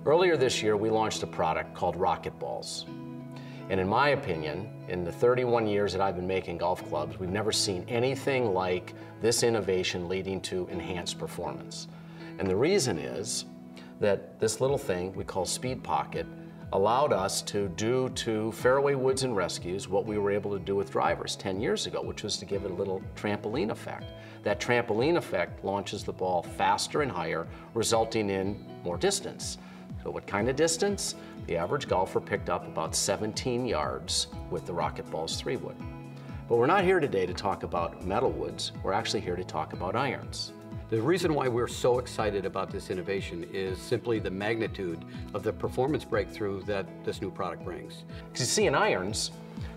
Earlier this year, we launched a product called RocketBladez. And in my opinion, in the 31 years that I've been making golf clubs, we've never seen anything like this innovation leading to enhanced performance. And the reason is that this little thing we call Speed Pocket allowed us to do to fairway woods and rescues what we were able to do with drivers 10 years ago, which was to give it a little trampoline effect. That trampoline effect launches the ball faster and higher, resulting in more distance. So what kind of distance? The average golfer picked up about 17 yards with the RocketBladez 3-wood. But we're not here today to talk about metal woods. We're actually here to talk about irons. The reason why we're so excited about this innovation is simply the magnitude of the performance breakthrough that this new product brings. Because you see, in irons,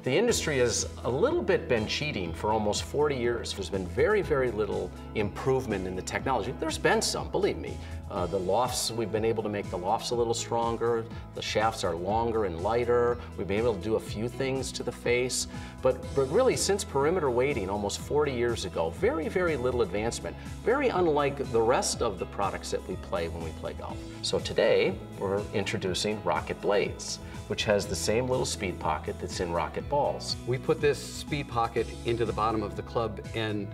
the industry has a little bit been cheating for almost 40 years. There's been very, very little improvement in the technology. There's been some, believe me. The lofts, we've been able to make the lofts a little stronger. The shafts are longer and lighter. We've been able to do a few things to the face. But really, since perimeter weighting almost 40 years ago, very, very little advancement. Very unlike the rest of the products that we play when we play golf. So today, we're introducing RocketBladez, which has the same little speed pocket that's in RocketBladez. We put this speed pocket into the bottom of the club and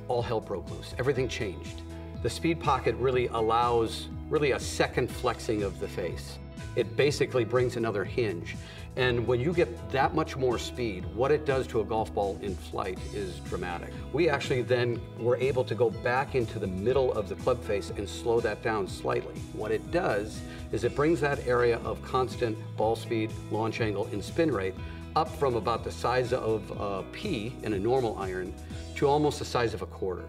all hell broke loose. Everything changed. The speed pocket really allows a second flexing of the face. It basically brings another hinge. And when you get that much more speed, what it does to a golf ball in flight is dramatic. We actually then were able to go back into the middle of the club face and slow that down slightly. What it does is it brings that area of constant ball speed, launch angle, and spin rate up from about the size of a pea in a normal iron to almost the size of a quarter.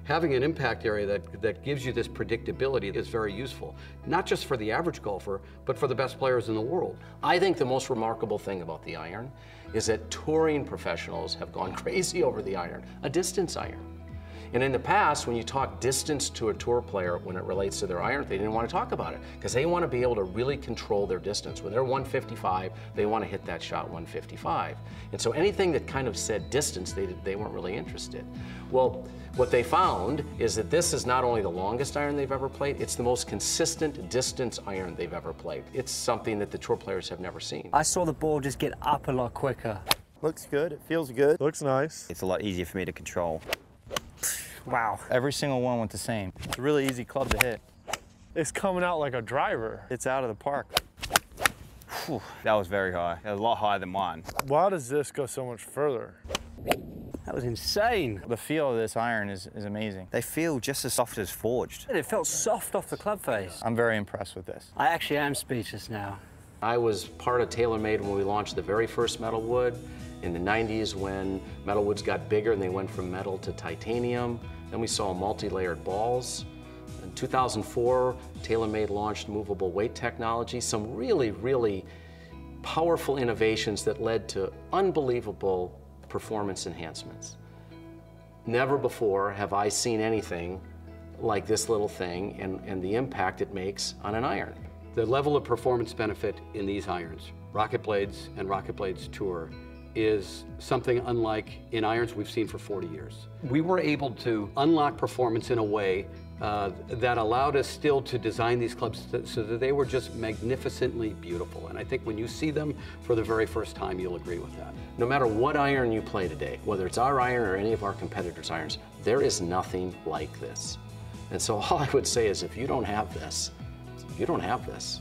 Having an impact area that gives you this predictability is very useful, not just for the average golfer, but for the best players in the world. I think the most remarkable thing about the iron is that touring professionals have gone crazy over the iron, a distance iron. And in the past, when you talk distance to a tour player when it relates to their iron, they didn't want to talk about it because they want to be able to really control their distance. When they're 155, they want to hit that shot 155. And so anything that kind of said distance, they weren't really interested. Well, what they found is that this is not only the longest iron they've ever played, it's the most consistent distance iron they've ever played. It's something that the tour players have never seen. I saw the ball just get up a lot quicker. Looks good, it feels good. Looks nice. It's a lot easier for me to control. Wow. Every single one went the same. It's a really easy club to hit. It's coming out like a driver. It's out of the park. Whew, that was very high. It was a lot higher than mine. Why does this go so much further? That was insane. The feel of this iron is amazing. They feel just as soft as forged. It felt soft off the club face. I'm very impressed with this. I actually am speechless now. I was part of TaylorMade when we launched the very first metal wood. In the 90s, when metal woods got bigger and they went from metal to titanium. Then we saw multi-layered balls. In 2004, TaylorMade launched movable weight technology, some really, really powerful innovations that led to unbelievable performance enhancements. Never before have I seen anything like this little thing and the impact it makes on an iron. The level of performance benefit in these irons, RocketBladez and RocketBladez Tour, is something unlike in irons we've seen for 40 years. We were able to unlock performance in a way that allowed us still to design these clubs so that they were just magnificently beautiful. And I think when you see them for the very first time, you'll agree with that. No matter what iron you play today, whether it's our iron or any of our competitors' irons, there is nothing like this. And so all I would say is if you don't have this, you don't have this.